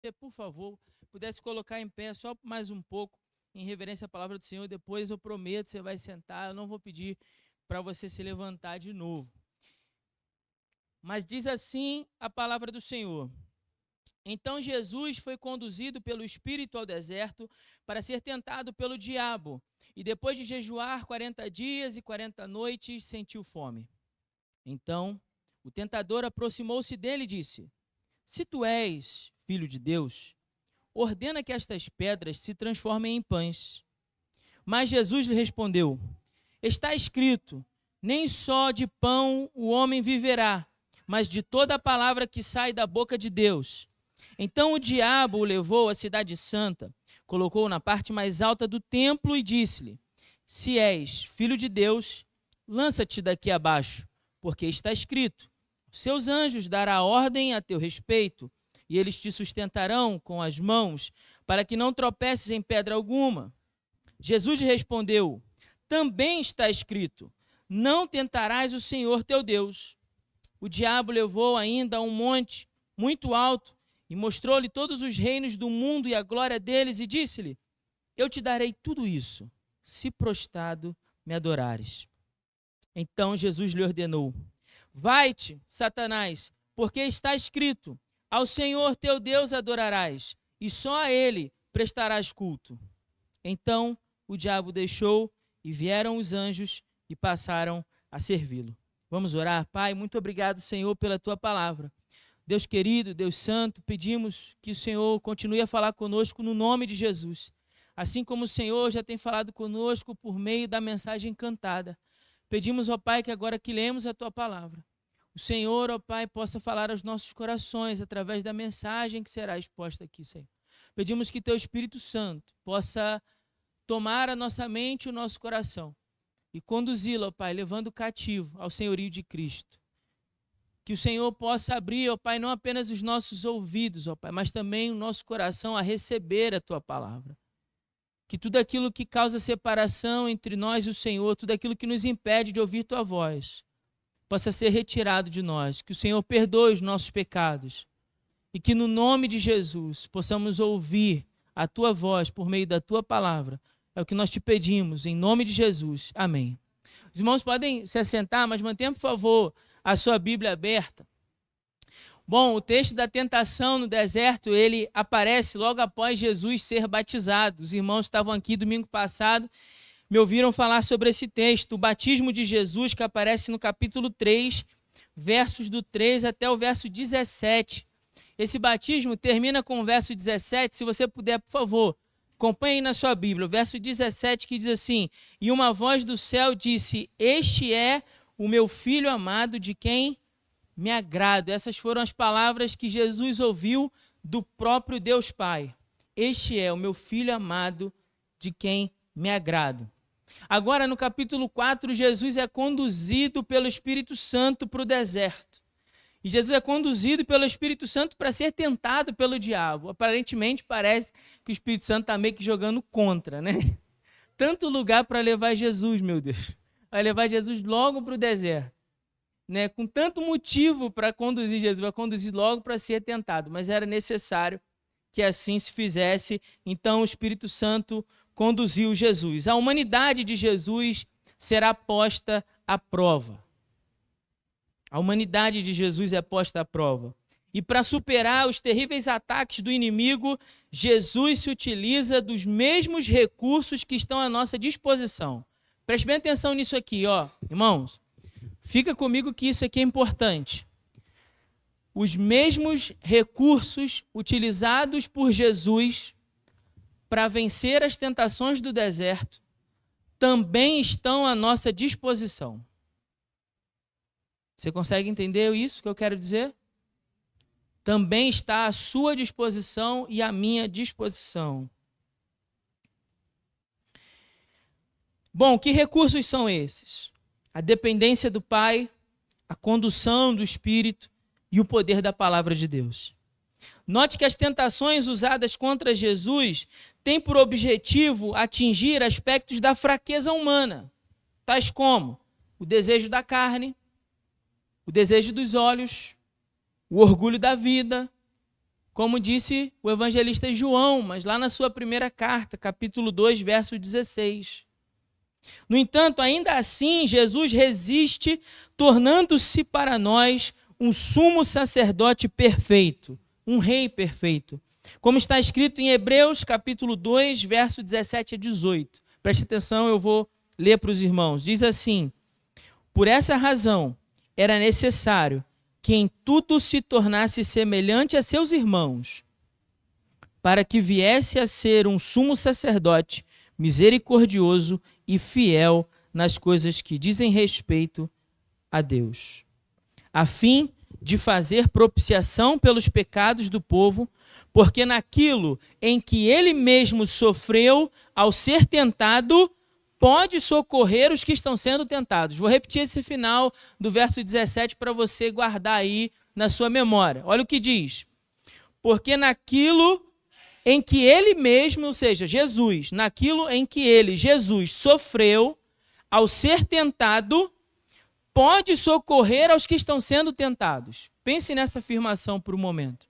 você, por favor, pudesse colocar em pé só mais um pouco, em reverência à palavra do Senhor, depois eu prometo, você vai sentar, eu não vou pedir para você se levantar de novo. Mas diz assim a palavra do Senhor: então Jesus foi conduzido pelo Espírito ao deserto para ser tentado pelo diabo, e depois de jejuar 40 dias e 40 noites, sentiu fome. Então o tentador aproximou-se dele e disse: se tu és filho de Deus, ordena que estas pedras se transformem em pães. Mas Jesus lhe respondeu: está escrito, nem só de pão o homem viverá, mas de toda a palavra que sai da boca de Deus. Então o diabo o levou à cidade santa, colocou-o na parte mais alta do templo e disse-lhe: se és filho de Deus, lança-te daqui abaixo, porque está escrito, seus anjos dará ordem a teu respeito, e eles te sustentarão com as mãos, para que não tropeces em pedra alguma. Jesus lhe respondeu: também está escrito, não tentarás o Senhor teu Deus. O diabo levou ainda a um monte muito alto e mostrou-lhe todos os reinos do mundo e a glória deles, e disse-lhe: eu te darei tudo isso, se prostrado me adorares. Então Jesus lhe ordenou: vai-te, Satanás, porque está escrito, ao Senhor teu Deus adorarás, e só a ele prestarás culto. Então o diabo deixou, e vieram os anjos e passaram a servi-lo. Vamos orar. Pai, muito obrigado, Senhor, pela tua palavra. Deus querido, Deus santo, pedimos que o Senhor continue a falar conosco no nome de Jesus. Assim como o Senhor já tem falado conosco por meio da mensagem cantada. Pedimos, ó Pai, que agora que lemos a tua palavra, o Senhor, ó Pai, possa falar aos nossos corações através da mensagem que será exposta aqui, Senhor. Pedimos que teu Espírito Santo possa tomar a nossa mente e o nosso coração e conduzi-lo, ó Pai, levando cativo ao senhorio de Cristo. Que o Senhor possa abrir, ó Pai, não apenas os nossos ouvidos, ó Pai, mas também o nosso coração a receber a tua palavra. Que tudo aquilo que causa separação entre nós e o Senhor, tudo aquilo que nos impede de ouvir tua voz, possa ser retirado de nós. Que o Senhor perdoe os nossos pecados e que no nome de Jesus possamos ouvir a tua voz por meio da tua palavra. É o que nós te pedimos, em nome de Jesus. Amém. Os irmãos podem se assentar, mas mantenha, por favor, a sua Bíblia aberta. Bom, o texto da tentação no deserto, ele aparece logo após Jesus ser batizado. Os irmãos estavam aqui domingo passado, me ouviram falar sobre esse texto, o batismo de Jesus, que aparece no capítulo 3, versos do 3 até o verso 17. Esse batismo termina com o verso 17, se você puder, por favor, acompanhe aí na sua Bíblia, o verso 17 que diz assim: e uma voz do céu disse, este é o meu filho amado de quem me agrado. Essas foram as palavras que Jesus ouviu do próprio Deus Pai. Este é o meu filho amado de quem me agrado. Agora no capítulo 4, Jesus é conduzido pelo Espírito Santo para o deserto. E Jesus é conduzido pelo Espírito Santo para ser tentado pelo diabo. Aparentemente parece que o Espírito Santo está meio que jogando contra, né? Tanto lugar para levar Jesus, meu Deus. Vai levar Jesus logo para o deserto. Né? Com tanto motivo para conduzir Jesus, vai conduzir logo para ser tentado. Mas era necessário que assim se fizesse. Então o Espírito Santo conduziu Jesus. A humanidade de Jesus será posta à prova. A humanidade de Jesus é posta à prova. E para superar os terríveis ataques do inimigo, Jesus se utiliza dos mesmos recursos que estão à nossa disposição. Preste bem atenção nisso aqui, ó, irmãos. Fica comigo que isso aqui é importante. Os mesmos recursos utilizados por Jesus para vencer as tentações do deserto também estão à nossa disposição. Você consegue entender isso que eu quero dizer? Também está à sua disposição e à minha disposição. Bom, que recursos são esses? A dependência do Pai, a condução do Espírito e o poder da palavra de Deus. Note que as tentações usadas contra Jesus têm por objetivo atingir aspectos da fraqueza humana, tais como o desejo da carne, o desejo dos olhos, o orgulho da vida, como disse o evangelista João, mas lá na sua primeira carta, capítulo 2, verso 16. No entanto, ainda assim, Jesus resiste, tornando-se para nós um sumo sacerdote perfeito, um rei perfeito. Como está escrito em Hebreus, capítulo 2, verso 17 a 18. Preste atenção, eu vou ler para os irmãos. Diz assim: por essa razão, era necessário que em tudo se tornasse semelhante a seus irmãos, para que viesse a ser um sumo sacerdote misericordioso e fiel nas coisas que dizem respeito a Deus, a fim de fazer propiciação pelos pecados do povo, porque naquilo em que ele mesmo sofreu ao ser tentado, pode socorrer os que estão sendo tentados. Vou repetir esse final do verso 17 para você guardar aí na sua memória. Olha o que diz. Porque naquilo em que ele mesmo, ou seja, Jesus, naquilo em que ele, Jesus, sofreu ao ser tentado, pode socorrer aos que estão sendo tentados. Pense nessa afirmação por um momento.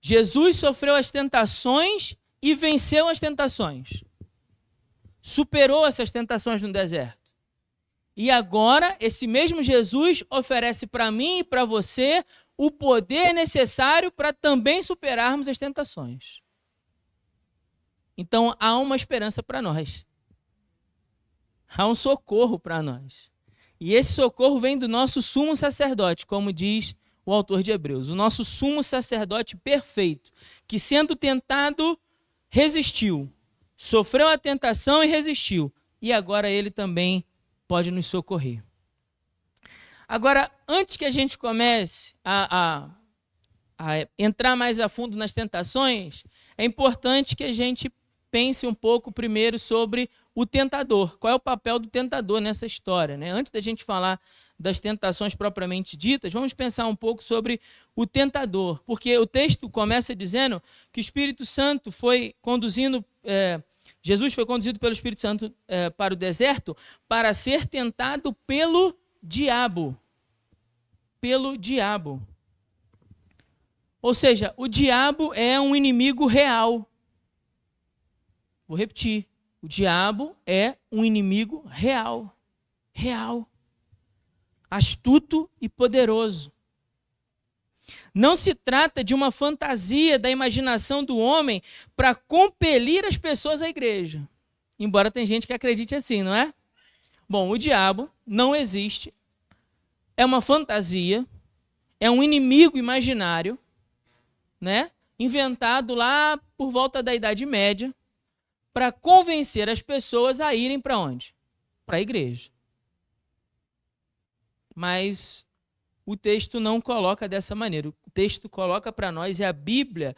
Jesus sofreu as tentações e venceu as tentações. Superou essas tentações no deserto. E agora, esse mesmo Jesus oferece para mim e para você o poder necessário para também superarmos as tentações. Então, há uma esperança para nós. Há um socorro para nós. E esse socorro vem do nosso sumo sacerdote, como diz o autor de Hebreus. O nosso sumo sacerdote perfeito, que sendo tentado, resistiu. Sofreu a tentação e resistiu. E agora ele também pode nos socorrer. Agora, antes que a gente comece a entrar mais a fundo nas tentações, é importante que a gente pense um pouco primeiro sobre o tentador. Qual é o papel do tentador nessa história, né? Antes da gente falar das tentações propriamente ditas, vamos pensar um pouco sobre o tentador. Porque o texto começa dizendo que o Espírito Santo foi conduzindo... Jesus foi conduzido pelo Espírito Santo para o deserto para ser tentado pelo diabo. Pelo diabo. Ou seja, o diabo é um inimigo real. Vou repetir. O diabo é um inimigo real. Real. Astuto e poderoso. Não se trata de uma fantasia da imaginação do homem para compelir as pessoas à igreja. Embora tem gente que acredite assim, não é? Bom, o diabo não existe. É uma fantasia. É um inimigo imaginário, né? Inventado lá por volta da Idade Média para convencer as pessoas a irem para onde? Para a igreja. Mas o texto não coloca dessa maneira. O texto coloca para nós, e a Bíblia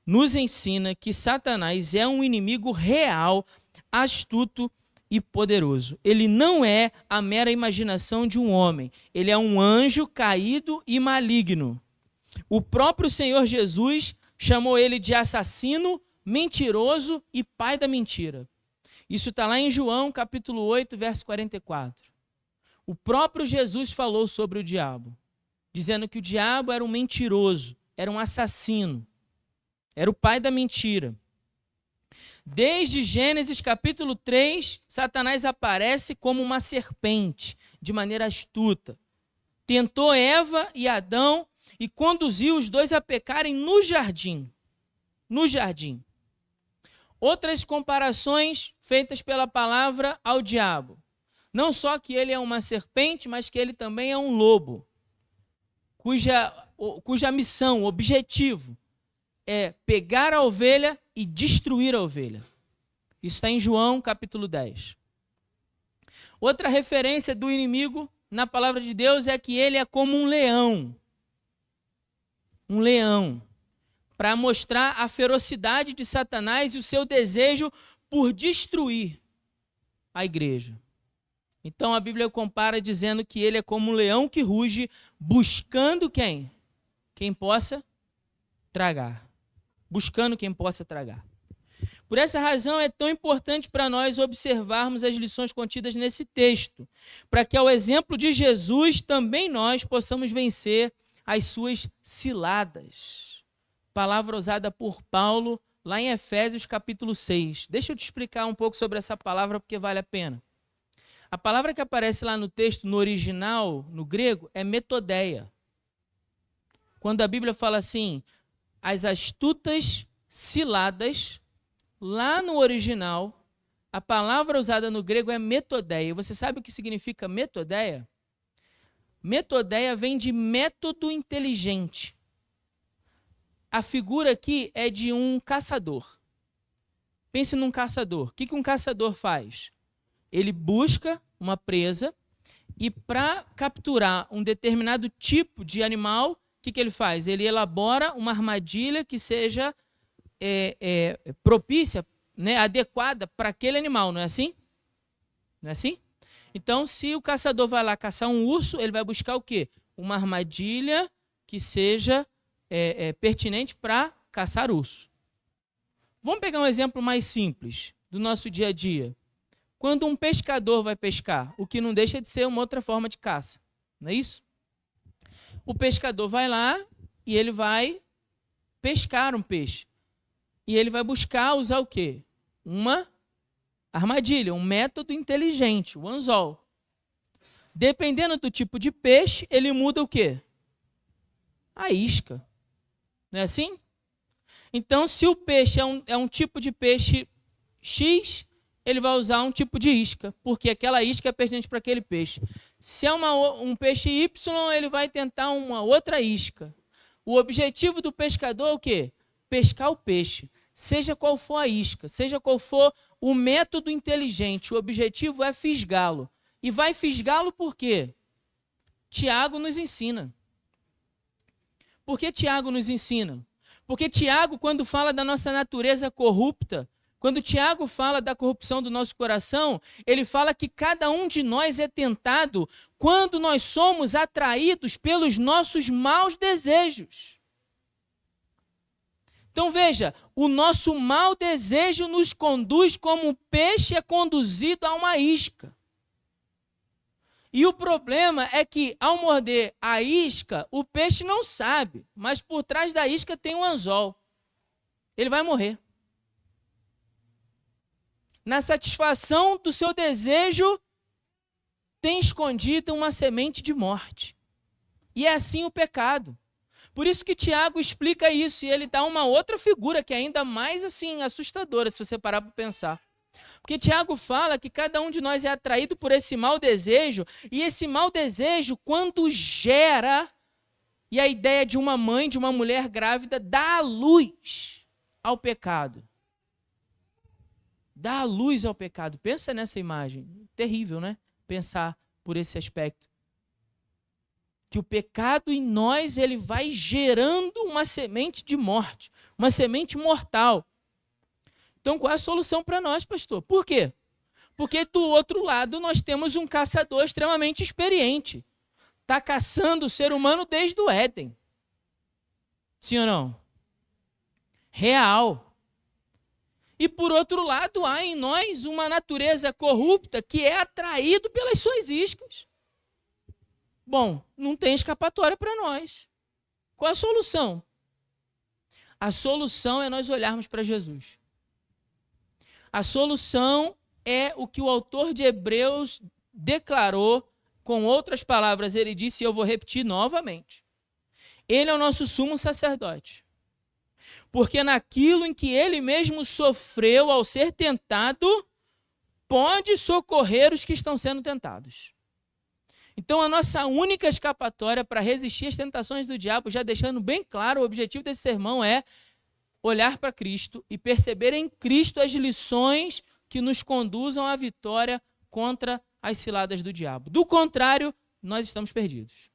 nos ensina que Satanás é um inimigo real, astuto e poderoso. Ele não é a mera imaginação de um homem. Ele é um anjo caído e maligno. O próprio Senhor Jesus chamou ele de assassino, mentiroso e pai da mentira. Isso está lá em João, capítulo 8, verso 44. O próprio Jesus falou sobre o diabo, dizendo que o diabo era um mentiroso, era um assassino, era o pai da mentira. Desde Gênesis capítulo 3, Satanás aparece como uma serpente, de maneira astuta. Tentou Eva e Adão e conduziu os dois a pecarem no jardim. No jardim. Outras comparações feitas pela palavra ao diabo. Não só que ele é uma serpente, mas que ele também é um lobo, cuja missão, objetivo, é pegar a ovelha e destruir a ovelha. Isso está em João, capítulo 10. Outra referência do inimigo na palavra de Deus é que ele é como um leão. Um leão. Para mostrar a ferocidade de Satanás e o seu desejo por destruir a igreja. Então a Bíblia compara dizendo que ele é como um leão que ruge, buscando quem? Quem possa tragar. Buscando quem possa tragar. Por essa razão é tão importante para nós observarmos as lições contidas nesse texto, para que ao exemplo de Jesus também nós possamos vencer as suas ciladas. Palavra usada por Paulo lá em Efésios capítulo 6. Deixa eu te explicar um pouco sobre essa palavra, porque vale a pena. A palavra que aparece lá no texto, no original, no grego, é metodeia. Quando a Bíblia fala assim, as astutas ciladas, lá no original, a palavra usada no grego é metodeia. Você sabe o que significa metodeia? Metodeia vem de método inteligente. A figura aqui é de um caçador. Pense num caçador. O que um caçador faz? Ele busca uma presa e para capturar um determinado tipo de animal, o que ele faz? Ele elabora uma armadilha que seja propícia, né, adequada para aquele animal, não é assim? Não é assim? Então, se o caçador vai lá caçar um urso, ele vai buscar o quê? Uma armadilha que seja pertinente para caçar urso. Vamos pegar um exemplo mais simples do nosso dia a dia. Quando um pescador vai pescar, o que não deixa de ser uma outra forma de caça, não é isso? O pescador vai lá e ele vai pescar um peixe. E ele vai buscar usar o quê? Uma armadilha, um método inteligente, o anzol. Dependendo do tipo de peixe, ele muda o quê? A isca. Não é assim? Então, se o peixe é um tipo de peixe X, ele vai usar um tipo de isca, porque aquela isca é pertinente para aquele peixe. Se é um peixe Y, ele vai tentar uma outra isca. O objetivo do pescador é o quê? Pescar o peixe. Seja qual for a isca, seja qual for o método inteligente, o objetivo é fisgá-lo. E vai fisgá-lo por quê? Tiago nos ensina. Por que Tiago nos ensina? Porque Tiago, quando fala da nossa natureza corrupta, quando Tiago fala da corrupção do nosso coração, ele fala que cada um de nós é tentado quando nós somos atraídos pelos nossos maus desejos. Então veja, o nosso mau desejo nos conduz como um peixe é conduzido a uma isca. E o problema é que ao morder a isca, o peixe não sabe, mas por trás da isca tem um anzol. Ele vai morrer. Na satisfação do seu desejo, tem escondido uma semente de morte. E é assim o pecado. Por isso que Tiago explica isso, e ele dá uma outra figura que é ainda mais assim assustadora, se você parar para pensar. Porque Tiago fala que cada um de nós é atraído por esse mau desejo, e esse mau desejo, quando gera, e a ideia de uma mãe, de uma mulher grávida, dá a luz ao pecado. Dá a luz ao pecado. Pensa nessa imagem. Terrível, né? Pensar por esse aspecto. Que o pecado em nós, ele vai gerando uma semente de morte, uma semente mortal. Então, qual é a solução para nós, pastor? Por quê? Porque do outro lado nós temos um caçador extremamente experiente. Está caçando o ser humano desde o Éden. Sim ou não? Real. E por outro lado, há em nós uma natureza corrupta que é atraído pelas suas iscas. Bom, não tem escapatória para nós. Qual a solução? A solução é nós olharmos para Jesus. A solução é o que o autor de Hebreus declarou, com outras palavras, ele disse, e eu vou repetir novamente. Ele é o nosso sumo sacerdote. Porque naquilo em que ele mesmo sofreu ao ser tentado, pode socorrer os que estão sendo tentados. Então, a nossa única escapatória para resistir às tentações do diabo, já deixando bem claro, o objetivo desse sermão é olhar para Cristo e perceber em Cristo as lições que nos conduzam à vitória contra as ciladas do diabo. Do contrário, nós estamos perdidos.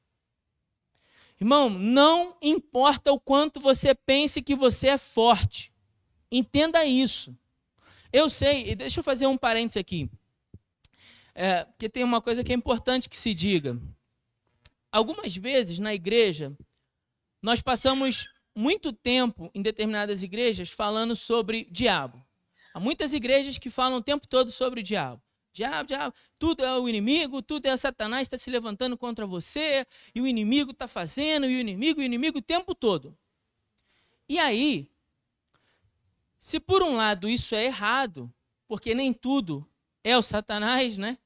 Irmão, não importa o quanto você pense que você é forte. Entenda isso. Eu sei, e deixa eu fazer um parênteses aqui. Porque tem uma coisa que é importante que se diga. Algumas vezes na igreja, nós passamos muito tempo em determinadas igrejas falando sobre diabo. Há muitas igrejas que falam o tempo todo sobre o diabo. Diabo, diabo, tudo é o inimigo, tudo é Satanás está se levantando contra você, e o inimigo está fazendo, e o inimigo o tempo todo. E aí, se por um lado isso é errado, porque nem tudo é o Satanás, né?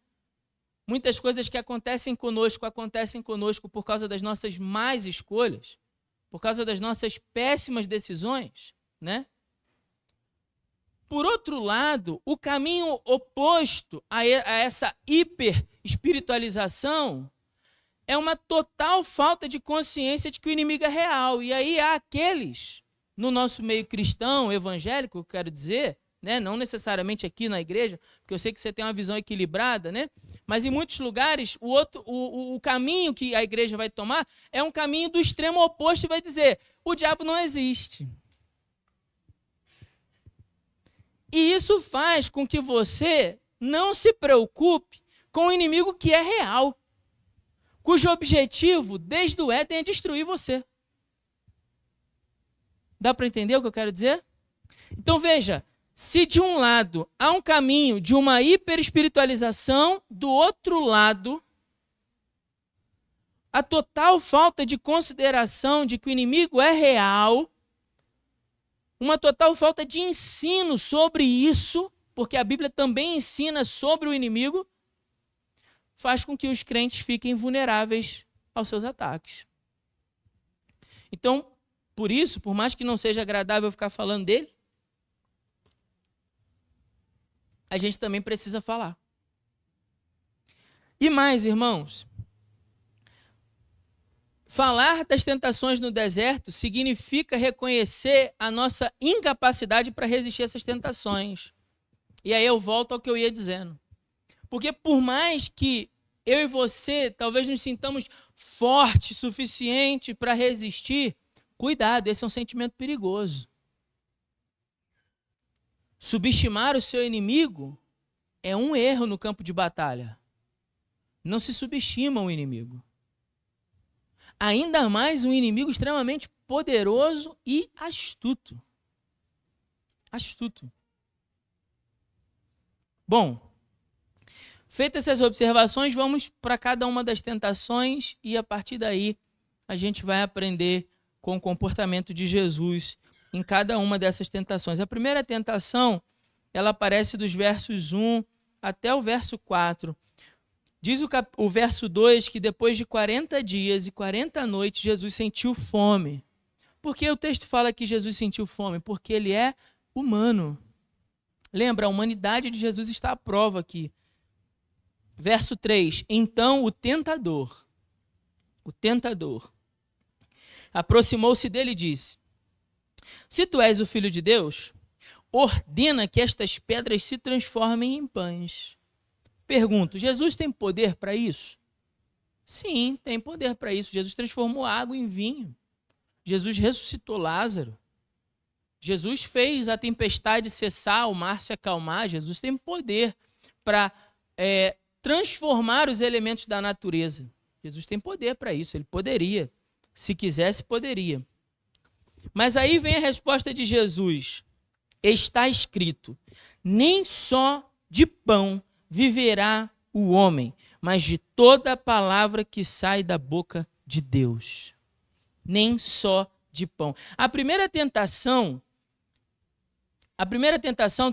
Muitas coisas que acontecem conosco por causa das nossas más escolhas, por causa das nossas péssimas decisões, né? Por outro lado, o caminho oposto a essa hiper-espiritualização é uma total falta de consciência de que o inimigo é real. E aí há aqueles, no nosso meio cristão, evangélico, eu quero dizer, né? Não necessariamente aqui na igreja, porque eu sei que você tem uma visão equilibrada, né? Mas em muitos lugares, o caminho que a igreja vai tomar é um caminho do extremo oposto e vai dizer, o diabo não existe. E isso faz com que você não se preocupe com o inimigo que é real, cujo objetivo, desde o Éden, é destruir você. Dá para entender o que eu quero dizer? Então veja, se de um lado há um caminho de uma hiperespiritualização, do outro lado, a total falta de consideração de que o inimigo é real, uma total falta de ensino sobre isso, porque a Bíblia também ensina sobre o inimigo, faz com que os crentes fiquem vulneráveis aos seus ataques. Então, por isso, por mais que não seja agradável ficar falando dele, a gente também precisa falar. E mais, irmãos, falar das tentações no deserto significa reconhecer a nossa incapacidade para resistir a essas tentações. E aí eu volto ao que eu ia dizendo. Porque por mais que eu e você talvez nos sintamos fortes o suficiente para resistir, cuidado, esse é um sentimento perigoso. Subestimar o seu inimigo é um erro no campo de batalha. Não se subestima o inimigo. Ainda mais um inimigo extremamente poderoso e astuto. Astuto. Bom, feitas essas observações, vamos para cada uma das tentações e a partir daí a gente vai aprender com o comportamento de Jesus em cada uma dessas tentações. A primeira tentação, ela aparece dos versos 1 até o verso 4. Diz o verso 2 que depois de 40 dias e 40 noites, Jesus sentiu fome. Por que o texto fala que Jesus sentiu fome? Porque ele é humano. Lembra, a humanidade de Jesus está à prova aqui. Verso 3, então o tentador, aproximou-se dele e disse, se tu és o Filho de Deus, ordena que estas pedras se transformem em pães. Pergunto, Jesus tem poder para isso? Sim, tem poder para isso. Jesus transformou água em vinho. Jesus ressuscitou Lázaro. Jesus fez a tempestade cessar, o mar se acalmar. Jesus tem poder para transformar os elementos da natureza. Jesus tem poder para isso, ele poderia. Se quisesse, poderia. Mas aí vem a resposta de Jesus. Está escrito, nem só de pão viverá o homem, mas de toda a palavra que sai da boca de Deus. Nem só de pão. A primeira tentação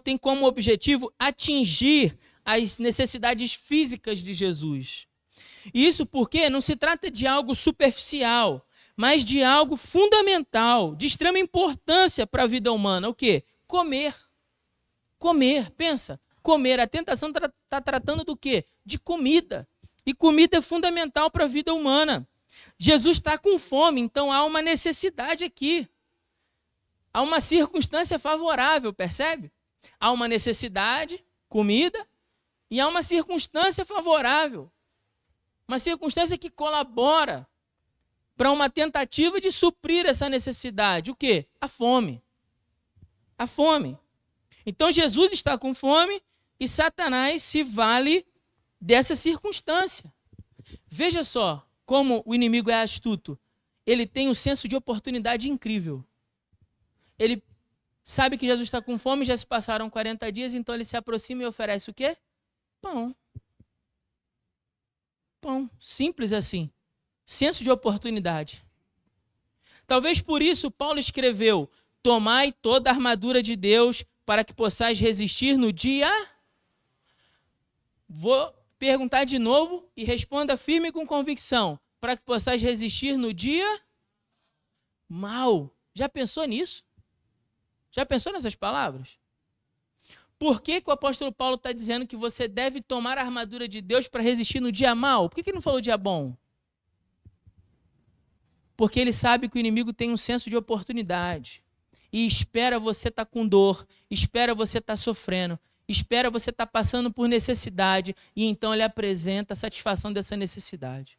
tem como objetivo atingir as necessidades físicas de Jesus. Isso porque não se trata de algo superficial, mas de algo fundamental, de extrema importância para a vida humana. O quê? Comer. Comer, pensa. Comer, a tentação está tratando do quê? De comida. E comida é fundamental para a vida humana. Jesus está com fome, então há uma necessidade aqui. Há uma circunstância favorável, percebe? Há uma necessidade, comida, e há uma circunstância favorável. Uma circunstância que colabora para uma tentativa de suprir essa necessidade. O quê? A fome. A fome. Então Jesus está com fome e Satanás se vale dessa circunstância. Veja só como o inimigo é astuto. Ele tem um senso de oportunidade incrível. Ele sabe que Jesus está com fome, já se passaram 40 dias, então ele se aproxima e oferece o quê? Pão. Pão. Simples assim. Senso de oportunidade. Talvez por isso Paulo escreveu: tomai toda a armadura de Deus para que possais resistir no dia. Vou perguntar de novo e responda firme com convicção. Para que possais resistir no dia mal. Já pensou nisso? Já pensou nessas palavras? Por que o apóstolo Paulo está dizendo que você deve tomar a armadura de Deus para resistir no dia mal? Por que ele não falou dia bom? Porque ele sabe que o inimigo tem um senso de oportunidade e espera você estar com dor, espera você estar sofrendo, espera você estar passando por necessidade e então ele apresenta a satisfação dessa necessidade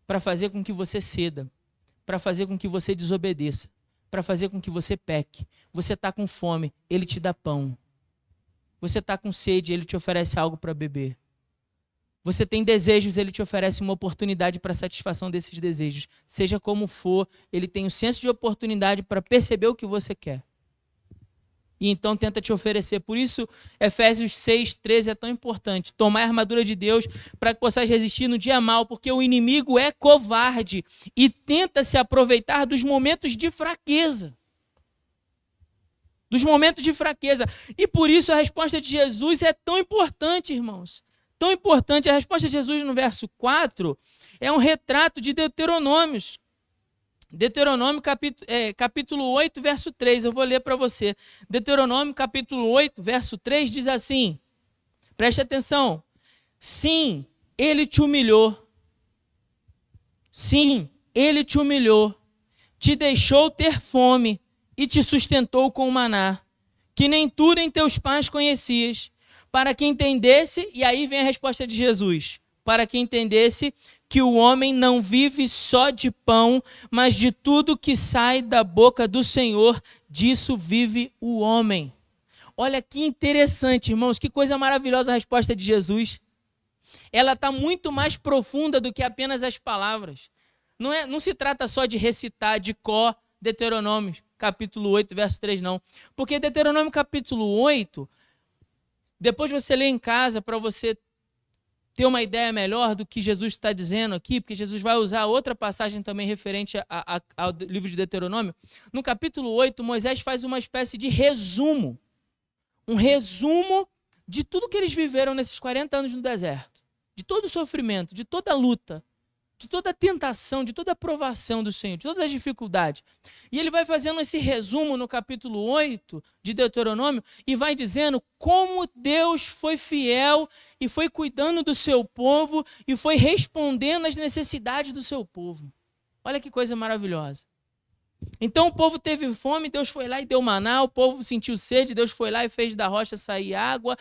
para fazer com que você ceda, para fazer com que você desobedeça, para fazer com que você peque. Você está com fome, ele te dá pão. Você está com sede, ele te oferece algo para beber. Você tem desejos, ele te oferece uma oportunidade para a satisfação desses desejos. Seja como for, ele tem um senso de oportunidade para perceber o que você quer. E então tenta te oferecer. Por isso, Efésios 6:13 é tão importante. Tomar a armadura de Deus para que possais resistir no dia mal, porque o inimigo é covarde e tenta se aproveitar dos momentos de fraqueza. Dos momentos de fraqueza. E por isso a resposta de Jesus é tão importante, irmãos. Tão importante. A resposta de Jesus no verso 4 é um retrato de Deuteronômios. Deuteronômio capítulo 8, verso 3, eu vou ler para você. Deuteronômio capítulo 8, verso 3 diz assim, preste atenção. Sim, ele te humilhou. Sim, ele te humilhou. Te deixou ter fome e te sustentou com o maná, que nem tu nem teus pais conhecias, para que entendesse, e aí vem a resposta de Jesus, para que entendesse que o homem não vive só de pão, mas de tudo que sai da boca do Senhor, disso vive o homem. Olha que interessante, irmãos, que coisa maravilhosa a resposta de Jesus. Ela está muito mais profunda do que apenas as palavras. Não se trata só de recitar de cor Deuteronômio, capítulo 8, verso 3, não. Porque Deuteronômio, capítulo 8, depois você lê em casa para você ter uma ideia melhor do que Jesus está dizendo aqui, porque Jesus vai usar outra passagem também referente ao livro de Deuteronômio. No capítulo 8, Moisés faz uma espécie de resumo, um resumo de tudo que eles viveram nesses 40 anos no deserto, de todo o sofrimento, de toda a luta, de toda a tentação, de toda a provação do Senhor, de todas as dificuldades. E ele vai fazendo esse resumo no capítulo 8 de Deuteronômio e vai dizendo como Deus foi fiel e foi cuidando do seu povo e foi respondendo às necessidades do seu povo. Olha que coisa maravilhosa. Então o povo teve fome, Deus foi lá e deu maná, o povo sentiu sede, Deus foi lá e fez da rocha sair água,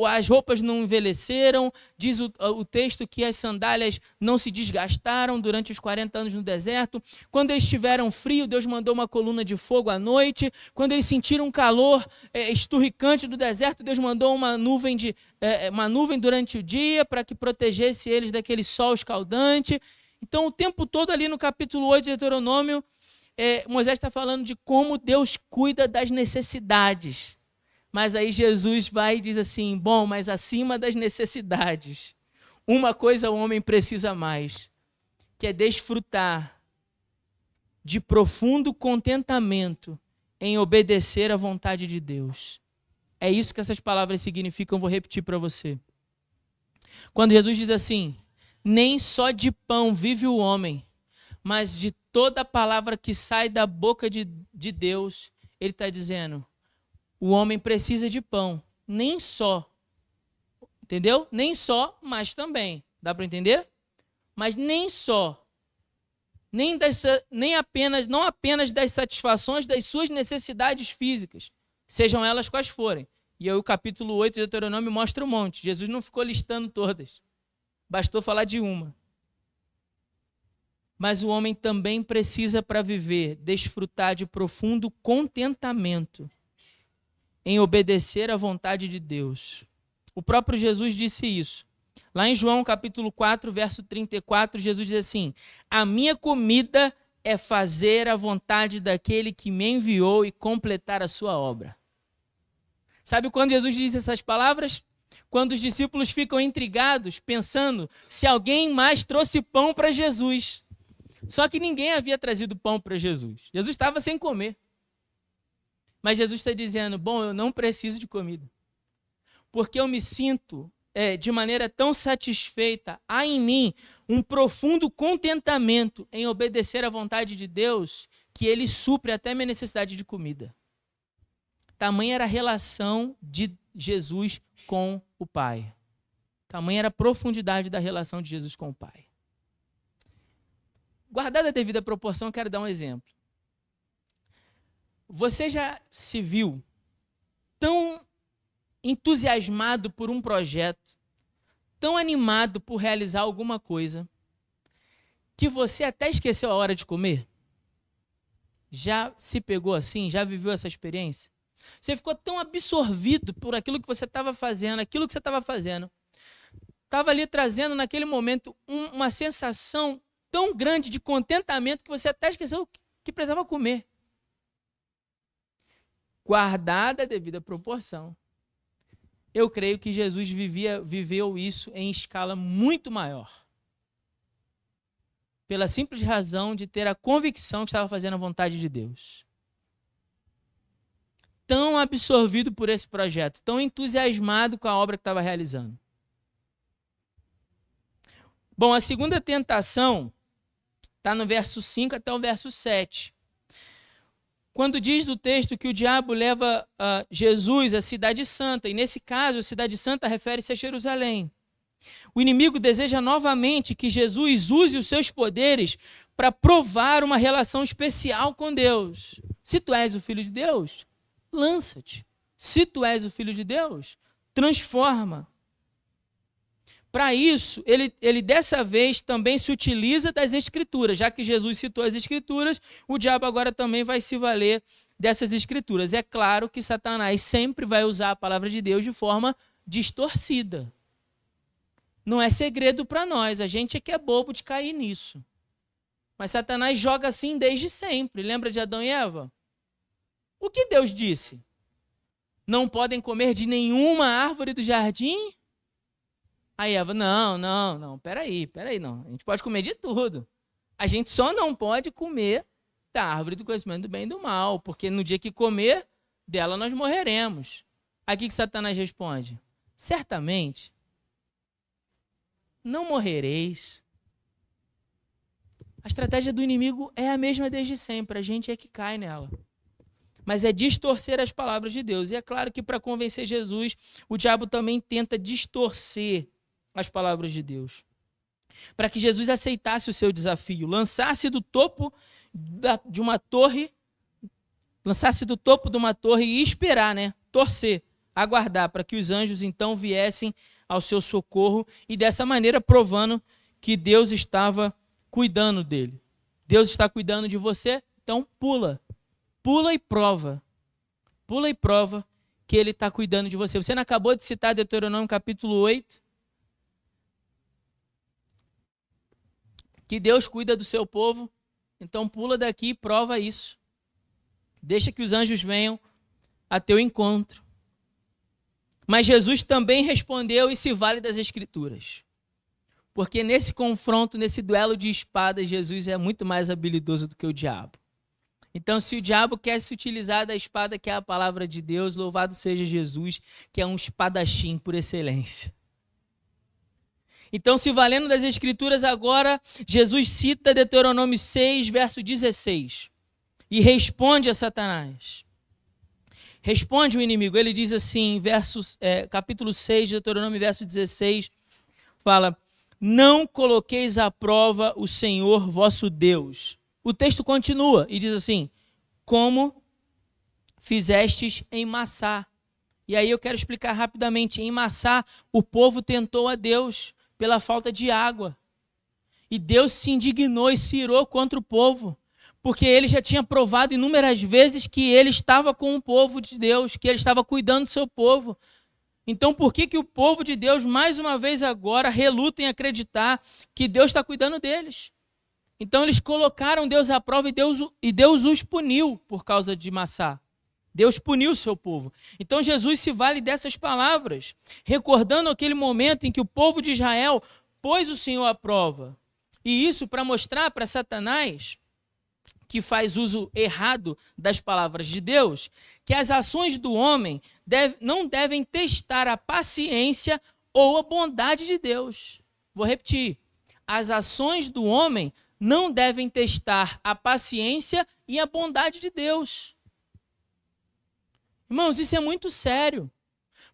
as roupas não envelheceram, diz o texto que as sandálias não se desgastaram durante os 40 anos no deserto. Quando eles tiveram frio, Deus mandou uma coluna de fogo à noite. Quando eles sentiram um calor esturricante do deserto, Deus mandou uma nuvem durante o dia para que protegesse eles daquele sol escaldante. Então o tempo todo ali no capítulo 8 de Deuteronômio, Moisés está falando de como Deus cuida das necessidades. Mas aí Jesus vai e diz assim, bom, mas acima das necessidades, uma coisa o homem precisa mais, que é desfrutar de profundo contentamento em obedecer à vontade de Deus. É isso que essas palavras significam, eu vou repetir para você. Quando Jesus diz assim, nem só de pão vive o homem, mas de toda palavra que sai da boca de Deus, ele está dizendo, o homem precisa de pão, nem só, entendeu? Nem só, mas também, dá para entender? Mas nem só, não apenas das satisfações das suas necessidades físicas, sejam elas quais forem. E aí o capítulo 8 de Deuteronômio mostra um monte, Jesus não ficou listando todas, bastou falar de uma. Mas o homem também precisa, para viver, desfrutar de profundo contentamento em obedecer à vontade de Deus. O próprio Jesus disse isso. Lá em João capítulo 4, verso 34, Jesus diz assim, a minha comida é fazer a vontade daquele que me enviou e completar a sua obra. Sabe quando Jesus diz essas palavras? Quando os discípulos ficam intrigados, pensando se alguém mais trouxe pão para Jesus. Só que ninguém havia trazido pão para Jesus. Jesus estava sem comer. Mas Jesus está dizendo, bom, eu não preciso de comida. Porque eu me sinto de maneira tão satisfeita, há em mim um profundo contentamento em obedecer à vontade de Deus, que Ele supre até minha necessidade de comida. Tamanha era a relação de Jesus com o Pai. Tamanha era a profundidade da relação de Jesus com o Pai. Guardada a devida proporção, eu quero dar um exemplo. Você já se viu tão entusiasmado por um projeto, tão animado por realizar alguma coisa, que você até esqueceu a hora de comer? Já se pegou assim? Já viveu essa experiência? Você ficou tão absorvido por aquilo que você estava fazendo, estava ali trazendo naquele momento uma sensação tão grande de contentamento que você até esqueceu que precisava comer. Guardada a devida proporção, eu creio que Jesus viveu isso em escala muito maior. Pela simples razão de ter a convicção que estava fazendo a vontade de Deus. Tão absorvido por esse projeto, tão entusiasmado com a obra que estava realizando. Bom, a segunda tentação está no verso 5 até o verso 7. Quando diz do texto que o diabo leva Jesus à cidade santa, e nesse caso a cidade santa refere-se a Jerusalém. O inimigo deseja novamente que Jesus use os seus poderes para provar uma relação especial com Deus. Se tu és o Filho de Deus, lança-te. Se tu és o Filho de Deus, transforma. Para isso, ele dessa vez também se utiliza das Escrituras. Já que Jesus citou as Escrituras, o diabo agora também vai se valer dessas Escrituras. É claro que Satanás sempre vai usar a palavra de Deus de forma distorcida. Não é segredo para nós, a gente é que é bobo de cair nisso. Mas Satanás joga assim desde sempre. Lembra de Adão e Eva? O que Deus disse? Não podem comer de nenhuma árvore do jardim? Aí Eva, não, peraí, não. A gente pode comer de tudo. A gente só não pode comer da árvore do conhecimento do bem e do mal, porque no dia que comer, dela nós morreremos. Aqui que Satanás responde, certamente, não morrereis. A estratégia do inimigo é a mesma desde sempre, a gente é que cai nela. Mas é distorcer as palavras de Deus. E é claro que para convencer Jesus, o diabo também tenta distorcer as palavras de Deus. Para que Jesus aceitasse o seu desafio, lançasse do topo de uma torre e esperar, torcer, aguardar para que os anjos então viessem ao seu socorro e dessa maneira provando que Deus estava cuidando dele. Deus está cuidando de você, então pula e prova. Pula e prova que ele está cuidando de você. Você não acabou de citar Deuteronômio capítulo 8? Que Deus cuida do seu povo. Então pula daqui e prova isso. Deixa que os anjos venham a teu encontro. Mas Jesus também respondeu e se vale das Escrituras. Porque nesse confronto, nesse duelo de espadas, Jesus é muito mais habilidoso do que o diabo. Então, se o diabo quer se utilizar da espada que é a palavra de Deus, louvado seja Jesus, que é um espadachim por excelência. Então, se valendo das Escrituras agora, Jesus cita Deuteronômio 6, verso 16, e responde a Satanás. Responde o inimigo, ele diz assim, capítulo 6, Deuteronômio, verso 16, fala, não coloqueis à prova o Senhor vosso Deus. O texto continua e diz assim, como fizestes em Massá. E aí eu quero explicar rapidamente, em Massá o povo tentou a Deus pela falta de água. E Deus se indignou e se irou contra o povo, porque ele já tinha provado inúmeras vezes que ele estava com o povo de Deus, que ele estava cuidando do seu povo. Então por que o povo de Deus, mais uma vez agora, reluta em acreditar que Deus está cuidando deles? Então eles colocaram Deus à prova e Deus os puniu por causa de Massá. Deus puniu o seu povo. Então Jesus se vale dessas palavras, recordando aquele momento em que o povo de Israel pôs o Senhor à prova. E isso para mostrar para Satanás, que faz uso errado das palavras de Deus, que as ações do homem não devem testar a paciência ou a bondade de Deus. Vou repetir. As ações do homem não devem testar a paciência e a bondade de Deus. Irmãos, isso é muito sério.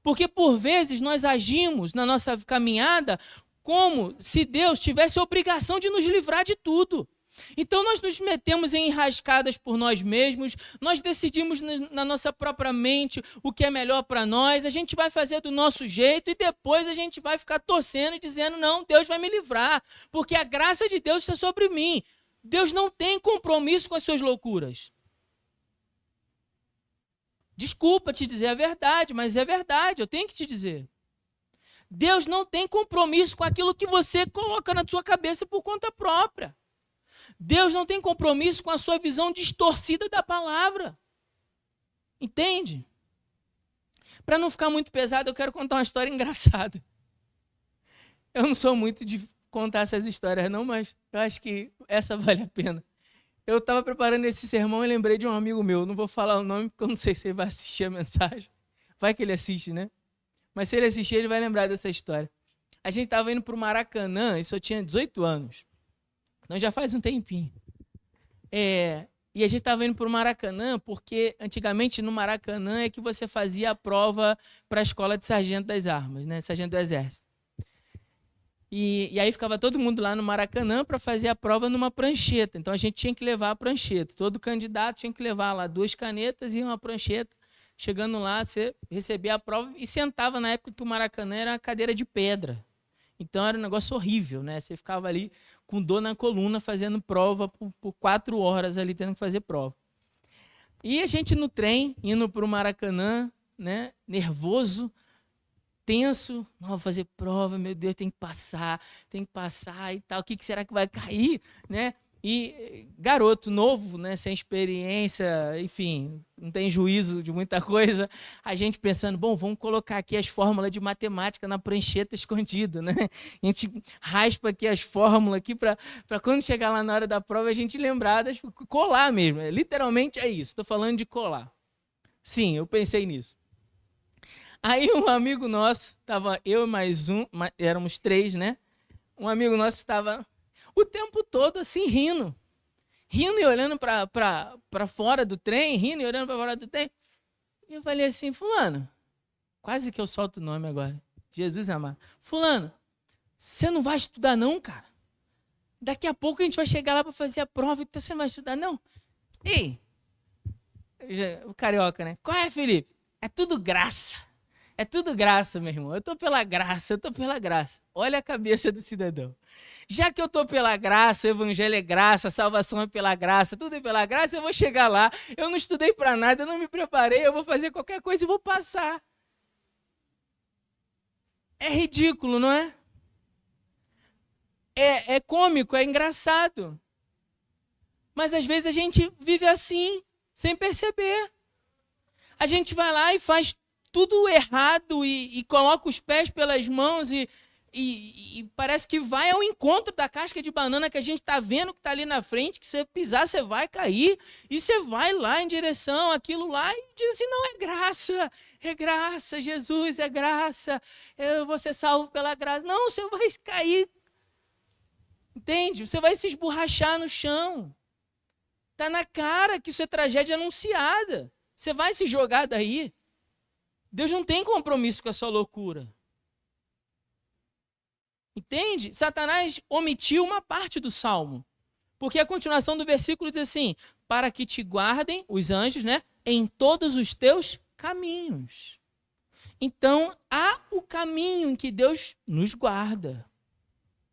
Porque por vezes nós agimos na nossa caminhada como se Deus tivesse a obrigação de nos livrar de tudo. Então nós nos metemos em enrascadas por nós mesmos, nós decidimos na nossa própria mente o que é melhor para nós, a gente vai fazer do nosso jeito e depois a gente vai ficar torcendo e dizendo, não, Deus vai me livrar, porque a graça de Deus está sobre mim. Deus não tem compromisso com as suas loucuras. Desculpa te dizer a verdade, mas é verdade, eu tenho que te dizer. Deus não tem compromisso com aquilo que você coloca na sua cabeça por conta própria. Deus não tem compromisso com a sua visão distorcida da palavra. Entende? Para não ficar muito pesado, eu quero contar uma história engraçada. Eu não sou muito de contar essas histórias não, mas eu acho que essa vale a pena. Eu estava preparando esse sermão e lembrei de um amigo meu. Não vou falar o nome porque eu não sei se ele vai assistir a mensagem. Vai que ele assiste, né? Mas se ele assistir, ele vai lembrar dessa história. A gente estava indo para o Maracanã, isso eu tinha 18 anos. Então já faz um tempinho. E a gente estava indo para o Maracanã, porque antigamente no Maracanã é que você fazia a prova para a escola de sargento das armas, né? Sargento do Exército. E aí ficava todo mundo lá no Maracanã para fazer a prova numa prancheta. Então a gente tinha que levar a prancheta. Todo candidato tinha que levar lá 2 canetas e uma prancheta. Chegando lá, você recebia a prova e sentava na época que o Maracanã era uma cadeira de pedra. Então era um negócio horrível, né? Você ficava ali com dor na coluna fazendo prova por 4 horas ali tendo que fazer prova. E a gente no trem, indo para o Maracanã, né? Nervoso, tenso. Não, vou fazer prova, meu Deus, tem que passar e tal. O que será que vai cair, né? E garoto novo, né, sem experiência, enfim, não tem juízo de muita coisa, a gente pensando, bom, vamos colocar aqui as fórmulas de matemática na prancheta escondida, né? A gente raspa aqui as fórmulas aqui para quando chegar lá na hora da prova a gente lembrar, colar mesmo, literalmente é isso, estou falando de colar. Sim, eu pensei nisso. Aí um amigo nosso, estava eu e mais um, éramos 3, né? Um amigo nosso estava o tempo todo assim, rindo e olhando para fora do trem, rindo e olhando para fora do trem. E eu falei assim, fulano, quase que eu solto o nome agora, Jesus amado. Fulano, você não vai estudar não, cara? Daqui a pouco a gente vai chegar lá para fazer a prova, então você não vai estudar não? Ei, o carioca, né? Qual é, Felipe? É tudo graça. É tudo graça, meu irmão. Eu estou pela graça. Olha a cabeça do cidadão. Já que eu estou pela graça, o evangelho é graça, a salvação é pela graça, tudo é pela graça, eu vou chegar lá, eu não estudei para nada, eu não me preparei, eu vou fazer qualquer coisa e vou passar. É ridículo, não é? É cômico, é engraçado. Mas às vezes a gente vive assim, sem perceber. A gente vai lá e faz tudo errado e coloca os pés pelas mãos e parece que vai ao encontro da casca de banana que a gente está vendo que está ali na frente, que você pisar, você vai cair, e você vai lá em direção àquilo lá e diz assim, não, é graça, Jesus, é graça, eu vou ser salvo pela graça. Não, você vai cair, entende? Você vai se esborrachar no chão. Está na cara que isso é tragédia anunciada. Você vai se jogar daí. Deus não tem compromisso com a sua loucura. Entende? Satanás omitiu uma parte do salmo. Porque a continuação do versículo diz assim, para que te guardem, os anjos, né, em todos os teus caminhos. Então, há o caminho em que Deus nos guarda.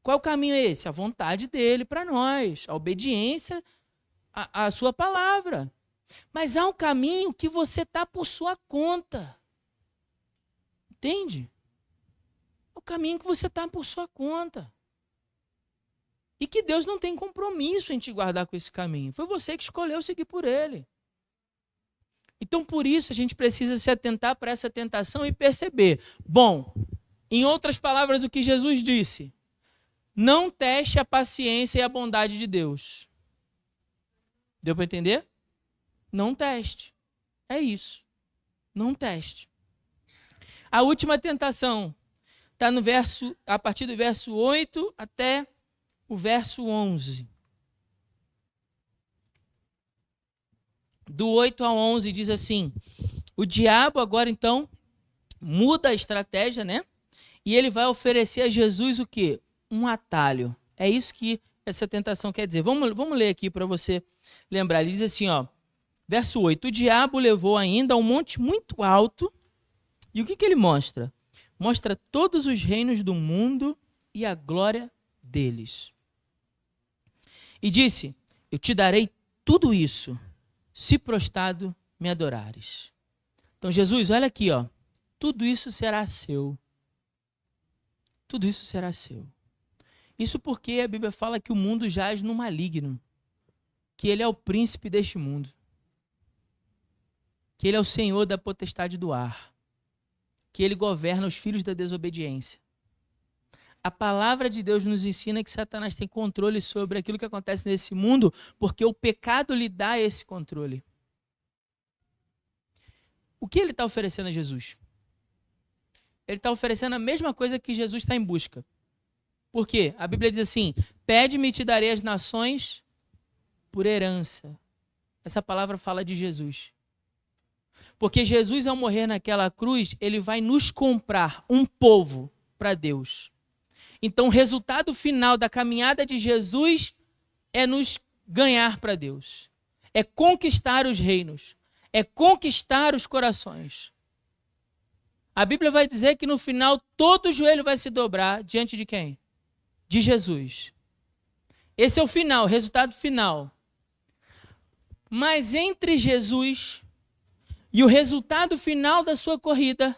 Qual caminho é esse? A vontade dele para nós, a obediência à sua palavra. Mas há um caminho que você está por sua conta. Entende? É o caminho que você está por sua conta. E que Deus não tem compromisso em te guardar com esse caminho. Foi você que escolheu seguir por ele. Então, por isso, a gente precisa se atentar para essa tentação e perceber. Bom, em outras palavras, o que Jesus disse: não teste a paciência e a bondade de Deus. Deu para entender? Não teste. É isso. Não teste. A última tentação está no verso, a partir do verso 8 até o verso 11. Do 8 ao 11 diz assim: o diabo agora então muda a estratégia, né? E ele vai oferecer a Jesus o quê? Um atalho. É isso que essa tentação quer dizer. Vamos ler aqui para você lembrar. Ele diz assim, ó, verso 8: o diabo levou ainda a um monte muito alto. E o que ele mostra? Mostra todos os reinos do mundo e a glória deles. E disse: eu te darei tudo isso, se prostrado me adorares. Então, Jesus, olha aqui, ó, tudo isso será seu. Tudo isso será seu. Isso porque a Bíblia fala que o mundo jaz no maligno, que ele é o príncipe deste mundo, que ele é o senhor da potestade do ar, que ele governa os filhos da desobediência. A palavra de Deus nos ensina que Satanás tem controle sobre aquilo que acontece nesse mundo, porque o pecado lhe dá esse controle. O que ele está oferecendo a Jesus? Ele está oferecendo a mesma coisa que Jesus está em busca. Por quê? A Bíblia diz assim: pede-me e te darei as nações por herança. Essa palavra fala de Jesus. Porque Jesus, ao morrer naquela cruz, ele vai nos comprar um povo para Deus. Então, o resultado final da caminhada de Jesus é nos ganhar para Deus. É conquistar os reinos. É conquistar os corações. A Bíblia vai dizer que no final todo joelho vai se dobrar diante de quem? De Jesus. Esse é o final, o resultado final. Mas entre Jesus e o resultado final da sua corrida,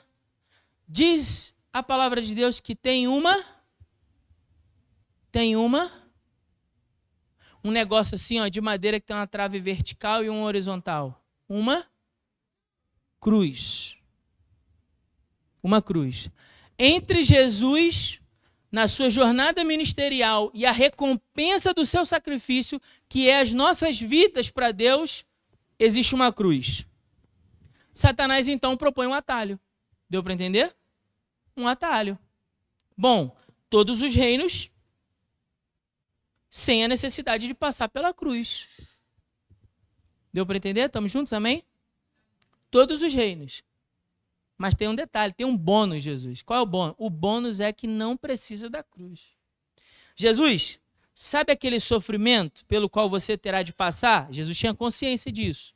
diz a palavra de Deus que tem um negócio assim, ó, de madeira que tem uma trave vertical e uma horizontal. Uma cruz. Uma cruz. Entre Jesus, na sua jornada ministerial, e a recompensa do seu sacrifício, que é as nossas vidas para Deus, existe uma cruz. Satanás, então, propõe um atalho. Deu para entender? Um atalho. Bom, todos os reinos sem a necessidade de passar pela cruz. Deu para entender? Estamos juntos, amém? Todos os reinos. Mas tem um detalhe, tem um bônus, Jesus. Qual é o bônus? O bônus é que não precisa da cruz. Jesus, sabe aquele sofrimento pelo qual você terá de passar? Jesus tinha consciência disso.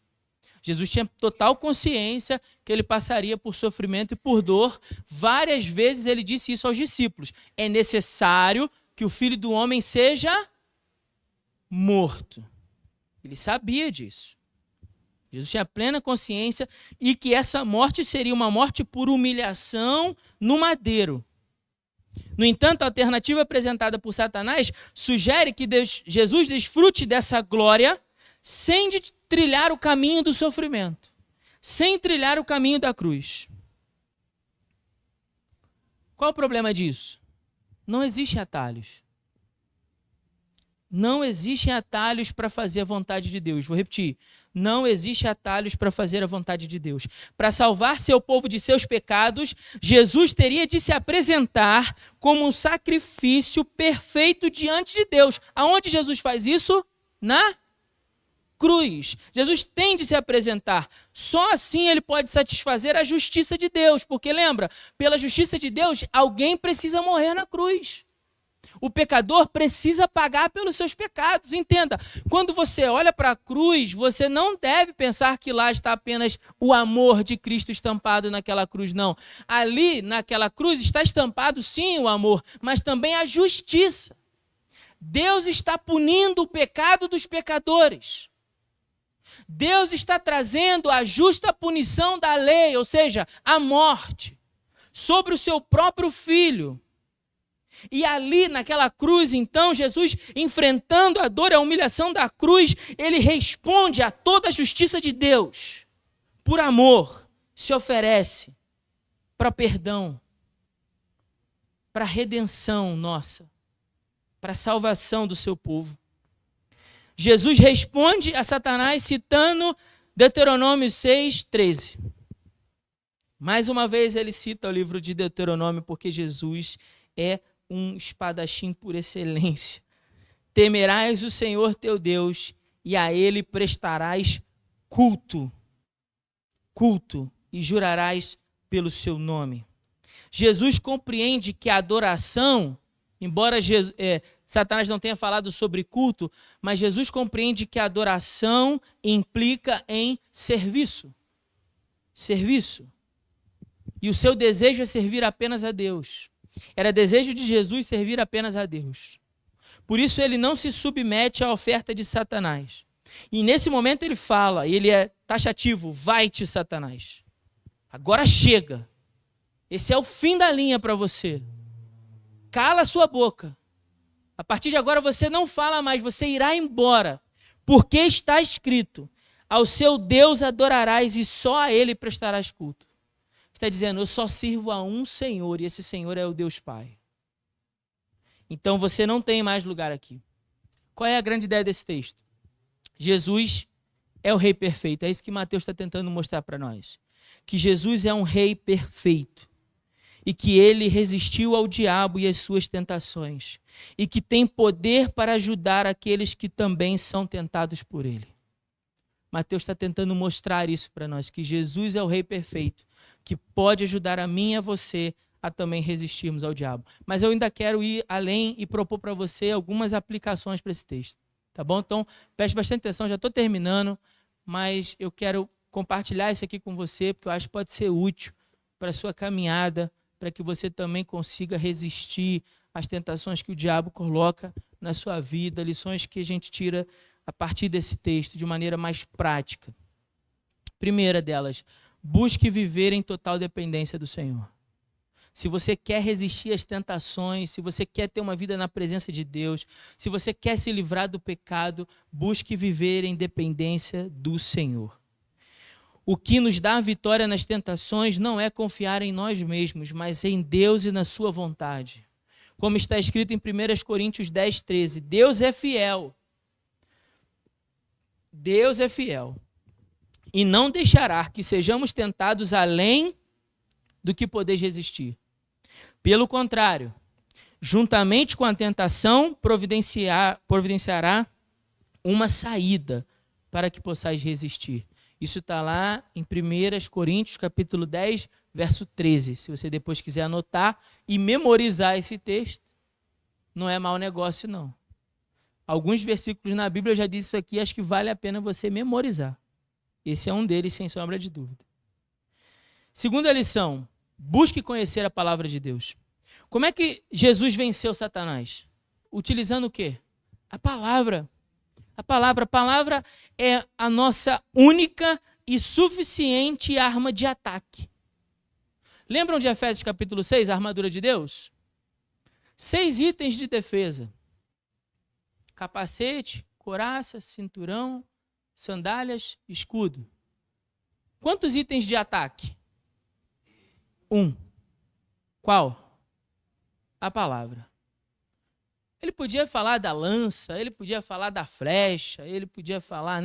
Jesus tinha total consciência que ele passaria por sofrimento e por dor. Várias vezes ele disse isso aos discípulos. É necessário que o Filho do Homem seja morto. Ele sabia disso. Jesus tinha plena consciência e que essa morte seria uma morte por humilhação no madeiro. No entanto, a alternativa apresentada por Satanás sugere que Jesus desfrute dessa glória sem trilhar o caminho do sofrimento, sem trilhar o caminho da cruz. Qual o problema disso? Não existem atalhos. Não existem atalhos para fazer a vontade de Deus. Vou repetir. Não existe atalhos para fazer a vontade de Deus. Para salvar seu povo de seus pecados, Jesus teria de se apresentar como um sacrifício perfeito diante de Deus. Aonde Jesus faz isso? Na cruz. Jesus tem de se apresentar. Só assim ele pode satisfazer a justiça de Deus. Porque lembra, pela justiça de Deus, alguém precisa morrer na cruz. O pecador precisa pagar pelos seus pecados. Entenda, quando você olha para a cruz, você não deve pensar que lá está apenas o amor de Cristo estampado naquela cruz, não. Ali, naquela cruz, está estampado sim o amor, mas também a justiça. Deus está punindo o pecado dos pecadores. Deus está trazendo a justa punição da lei, ou seja, a morte, sobre o seu próprio Filho. E ali, naquela cruz, então, Jesus, enfrentando a dor e a humilhação da cruz, ele responde a toda a justiça de Deus. por amor, se oferece para perdão, para redenção nossa, para a salvação do seu povo. Jesus responde a Satanás citando Deuteronômio 6:13. Mais uma vez ele cita o livro de Deuteronômio porque Jesus é um espadachim por excelência. Temerás o Senhor teu Deus e a ele prestarás culto, e jurarás pelo seu nome. Jesus compreende que a adoração, embora Satanás não tenha falado sobre culto, mas Jesus compreende que a adoração implica em serviço. Serviço. E o seu desejo é servir apenas a Deus. Era desejo de Jesus servir apenas a Deus. Por isso ele não se submete à oferta de Satanás. E nesse momento ele fala, ele é taxativo, vai-te, Satanás. Agora chega. Esse é o fim da linha para você. Cala a sua boca. A partir de agora você não fala mais, você irá embora. Porque está escrito, ao seu Deus adorarás e só a ele prestarás culto. Está dizendo, eu só sirvo a um Senhor e esse Senhor é o Deus Pai. Então você não tem mais lugar aqui. Qual é a grande ideia desse texto? Jesus é o rei perfeito. É isso que Mateus está tentando mostrar para nós. Que Jesus é um rei perfeito. E que ele resistiu ao diabo e às suas tentações. E que tem poder para ajudar aqueles que também são tentados por ele. Mateus está tentando mostrar isso para nós. Que Jesus é o rei perfeito. Que pode ajudar a mim e a você a também resistirmos ao diabo. Mas eu ainda quero ir além e propor para você algumas aplicações para esse texto. Tá bom? Então, preste bastante atenção, já estou terminando, mas eu quero compartilhar isso aqui com você, porque eu acho que pode ser útil para a sua caminhada, para que você também consiga resistir às tentações que o diabo coloca na sua vida, lições que a gente tira a partir desse texto de maneira mais prática. Primeira delas, busque viver em total dependência do Senhor. Se você quer resistir às tentações, se você quer ter uma vida na presença de Deus, se você quer se livrar do pecado, busque viver em dependência do Senhor. O que nos dá a vitória nas tentações não é confiar em nós mesmos, mas em Deus e na sua vontade. Como está escrito em 1 Coríntios 10:13, Deus é fiel. Deus é fiel. E não deixará que sejamos tentados além do que podeis resistir. Pelo contrário, juntamente com a tentação, providenciará uma saída para que possais resistir. Isso está lá em 1 Coríntios, capítulo 10, verso 13. Se você depois quiser anotar e memorizar esse texto, não é mau negócio, não. Alguns versículos na Bíblia, eu já disse isso aqui, acho que vale a pena você memorizar. Esse é um deles, sem sombra de dúvida. Segunda lição, busque conhecer a palavra de Deus. Como é que Jesus venceu Satanás? Utilizando o quê? A palavra. A palavra é a nossa única e suficiente arma de ataque. Lembram de Efésios capítulo 6, a armadura de Deus? 6 itens de defesa. Capacete, couraça, cinturão, sandálias, escudo. Quantos itens de ataque? 1. Qual? A palavra. Ele podia falar da lança, ele podia falar da flecha, ele podia falar,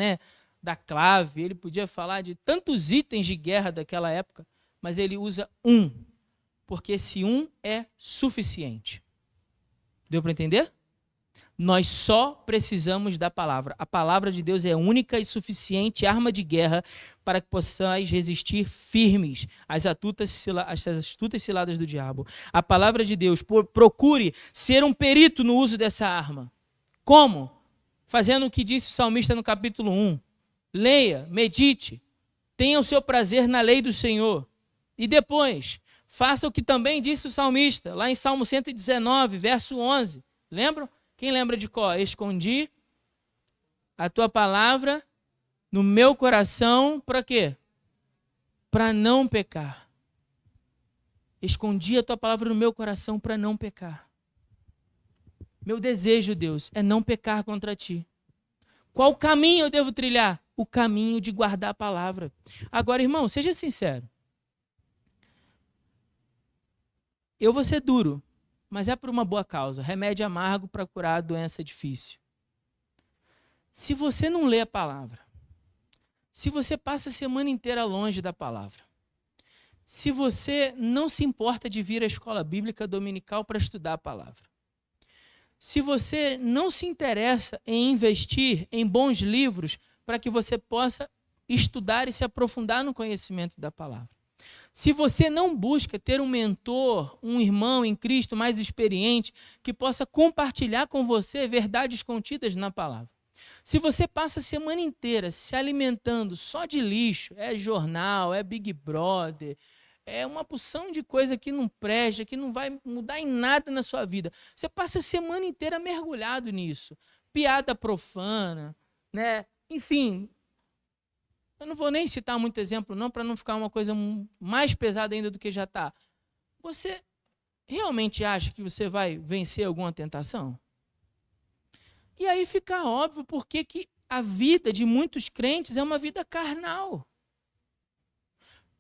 da clave, ele podia falar de tantos itens de guerra daquela época, mas ele usa 1, porque esse 1 é suficiente. Deu para entender? Nós só precisamos da palavra. A palavra de Deus é a única e suficiente arma de guerra para que possais resistir firmes às astutas ciladas do diabo. A palavra de Deus, procure ser um perito no uso dessa arma. Como? Fazendo o que disse o salmista no capítulo 1. Leia, medite, tenha o seu prazer na lei do Senhor. E depois, faça o que também disse o salmista, lá em Salmo 119, verso 11. Lembram? Quem lembra de qual? Escondi a tua palavra no meu coração, para quê? Para não pecar. Escondi a tua palavra no meu coração para não pecar. Meu desejo, Deus, é não pecar contra ti. Qual caminho eu devo trilhar? O caminho de guardar a palavra. Agora, irmão, seja sincero. Eu vou ser duro, mas é por uma boa causa. Remédio amargo para curar a doença difícil. Se você não lê a palavra, se você passa a semana inteira longe da palavra, se você não se importa de vir à escola bíblica dominical para estudar a palavra, se você não se interessa em investir em bons livros para que você possa estudar e se aprofundar no conhecimento da palavra, se você não busca ter um mentor, um irmão em Cristo mais experiente que possa compartilhar com você verdades contidas na palavra, se você passa a semana inteira se alimentando só de lixo, é jornal, é Big Brother, é uma porção de coisa que não presta, que não vai mudar em nada na sua vida. Você passa a semana inteira mergulhado nisso. Piada profana, né? Enfim, eu não vou nem citar muito exemplo não, para não ficar uma coisa mais pesada ainda do que já está. Você realmente acha que você vai vencer alguma tentação? E aí fica óbvio porque que a vida de muitos crentes é uma vida carnal.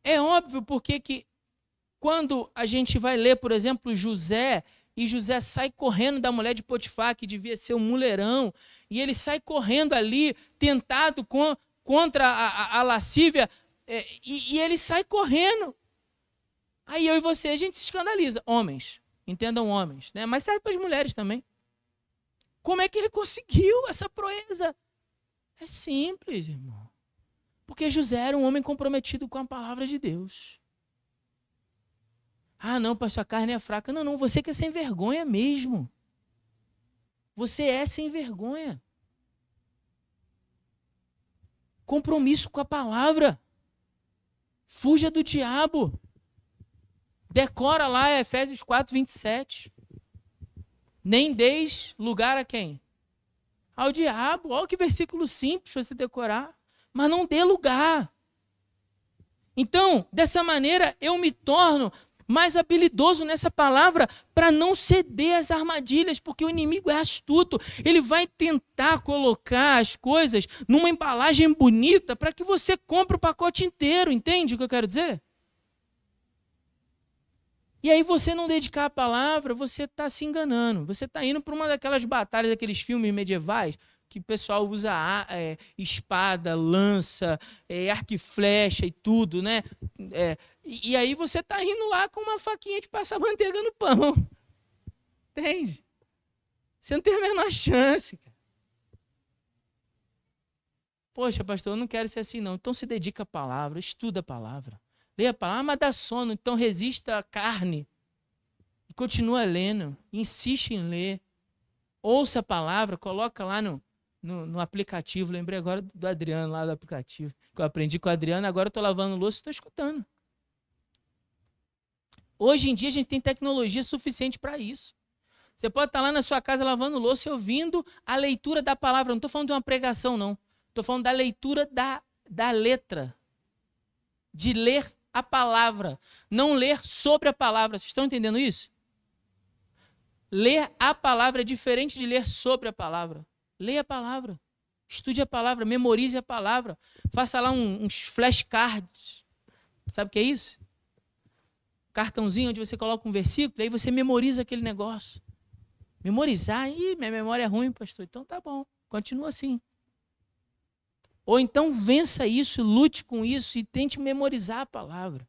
É óbvio porque que quando a gente vai ler, por exemplo, José, e José sai correndo da mulher de Potifar, que devia ser um mulherão, e ele sai correndo ali, tentado contra a lascívia, e ele sai correndo. Aí eu e você, a gente se escandaliza. Homens, entendam homens, né? Mas serve para as mulheres também. Como é que ele conseguiu essa proeza? É simples, irmão. Porque José era um homem comprometido com a palavra de Deus. Ah, não, pastor, a carne é fraca. Não, não, você que é sem vergonha mesmo. Você é sem vergonha. Compromisso com a palavra. Fuja do diabo. Decora lá Efésios 4, 27. Nem deis lugar a quem? Ao diabo. Olha que versículo simples para você decorar. Mas não dê lugar. Então, dessa maneira, eu me torno mais habilidoso nessa palavra para não ceder às armadilhas, porque o inimigo é astuto. Ele vai tentar colocar as coisas numa embalagem bonita para que você compre o pacote inteiro. Entende o que eu quero dizer? E aí você não dedicar a palavra, você está se enganando. Você está indo para uma daquelas batalhas, daqueles filmes medievais, que o pessoal usa espada, lança, arco e flecha e tudo, né? E aí você está indo lá com uma faquinha de passar manteiga no pão. Entende? Você não tem a menor chance. Poxa, pastor, eu não quero ser assim não. Então se dedica à palavra, estuda a palavra. Leia a palavra, mas dá sono, então resista à carne. E continua lendo, insiste em ler. Ouça a palavra, coloca lá no aplicativo. Lembrei agora do Adriano lá do aplicativo. Que eu aprendi com o Adriano, agora eu estou lavando louça e estou escutando. Hoje em dia a gente tem tecnologia suficiente para isso. Você pode estar lá na sua casa lavando louça e ouvindo a leitura da palavra. Não estou falando de uma pregação, não. Estou falando da leitura da letra. De ler a palavra. Não ler sobre a palavra. Vocês estão entendendo isso? Ler a palavra é diferente de ler sobre a palavra. Leia a palavra. Estude a palavra. Memorize a palavra. Faça lá uns flashcards. Sabe o que é isso? Cartãozinho onde você coloca um versículo, aí você memoriza aquele negócio. Memorizar? Ih, minha memória é ruim, pastor. Então tá bom, continua assim. Ou então vença isso, lute com isso e tente memorizar a palavra.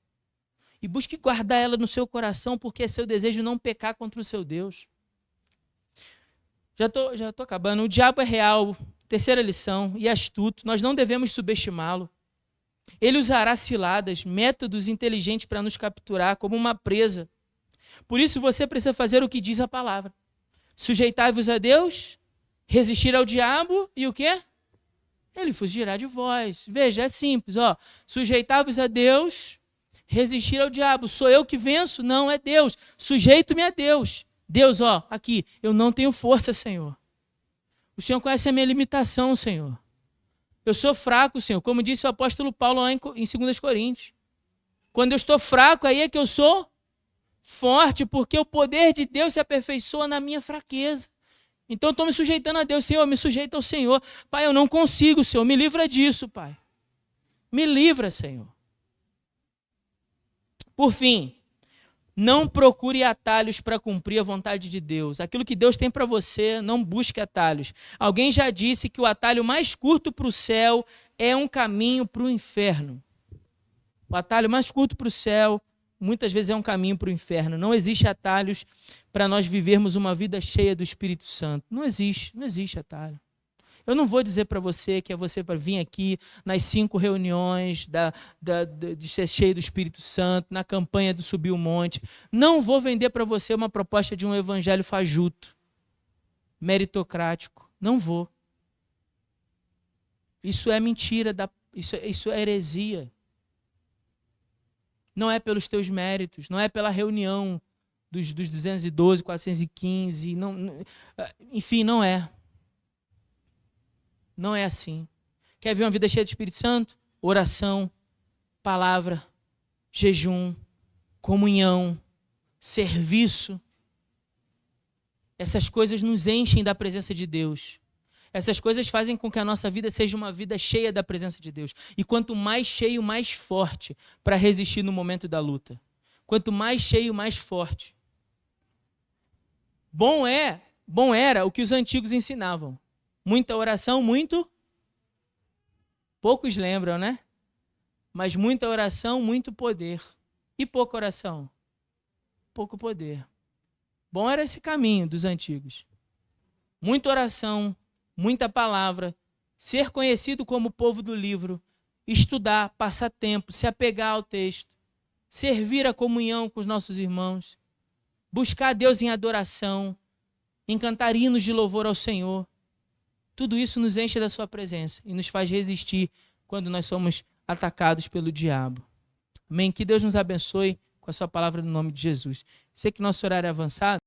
E busque guardar ela no seu coração, porque é seu desejo não pecar contra o seu Deus. Já tô acabando. O diabo é real, terceira lição, e astuto. Nós não devemos subestimá-lo. Ele usará ciladas, métodos inteligentes para nos capturar como uma presa. Por isso você precisa fazer o que diz a palavra. Sujeitai-vos a Deus, resistir ao diabo e o quê? Ele fugirá de vós. Veja, é simples. Sujeitai-vos a Deus, resistir ao diabo. Sou eu que venço? Não, é Deus. Sujeito-me a Deus. Deus, aqui, eu não tenho força, Senhor. O Senhor conhece a minha limitação, Senhor. Eu sou fraco, Senhor, como disse o apóstolo Paulo lá em 2 Coríntios. Quando eu estou fraco, aí é que eu sou forte, porque o poder de Deus se aperfeiçoa na minha fraqueza. Então eu estou me sujeitando a Deus. Senhor, me sujeito ao Senhor. Pai, eu não consigo, Senhor. Me livra disso, Pai. Me livra, Senhor. Por fim, não procure atalhos para cumprir a vontade de Deus. Aquilo que Deus tem para você, não busque atalhos. Alguém já disse que o atalho mais curto para o céu é um caminho para o inferno. O atalho mais curto para o céu, muitas vezes é um caminho para o inferno. Não existe atalhos para nós vivermos uma vida cheia do Espírito Santo. Não existe atalho. Eu não vou dizer para você que é você para vir aqui nas 5 reuniões de ser cheio do Espírito Santo, na campanha do Subir o Monte. Não vou vender para você uma proposta de um evangelho fajuto, meritocrático. Não vou. Isso é mentira, isso é heresia. Não é pelos teus méritos, não é pela reunião dos 212, 415, enfim, não é. Não é assim. Quer ver uma vida cheia do Espírito Santo? Oração, palavra, jejum, comunhão, serviço. Essas coisas nos enchem da presença de Deus. Essas coisas fazem com que a nossa vida seja uma vida cheia da presença de Deus. E quanto mais cheio, mais forte para resistir no momento da luta. Quanto mais cheio, mais forte. Bom era o que os antigos ensinavam. Muita oração, poucos lembram, né? Mas muita oração, muito poder. E pouca oração? Pouco poder. Bom era esse caminho dos antigos. Muita oração, muita palavra, ser conhecido como povo do livro, estudar, passar tempo, se apegar ao texto, servir a comunhão com os nossos irmãos, buscar a Deus em adoração, em cantar hinos de louvor ao Senhor. Tudo isso nos enche da sua presença e nos faz resistir quando nós somos atacados pelo diabo. Amém? Que Deus nos abençoe com a sua palavra no nome de Jesus. Sei que nosso horário é avançado.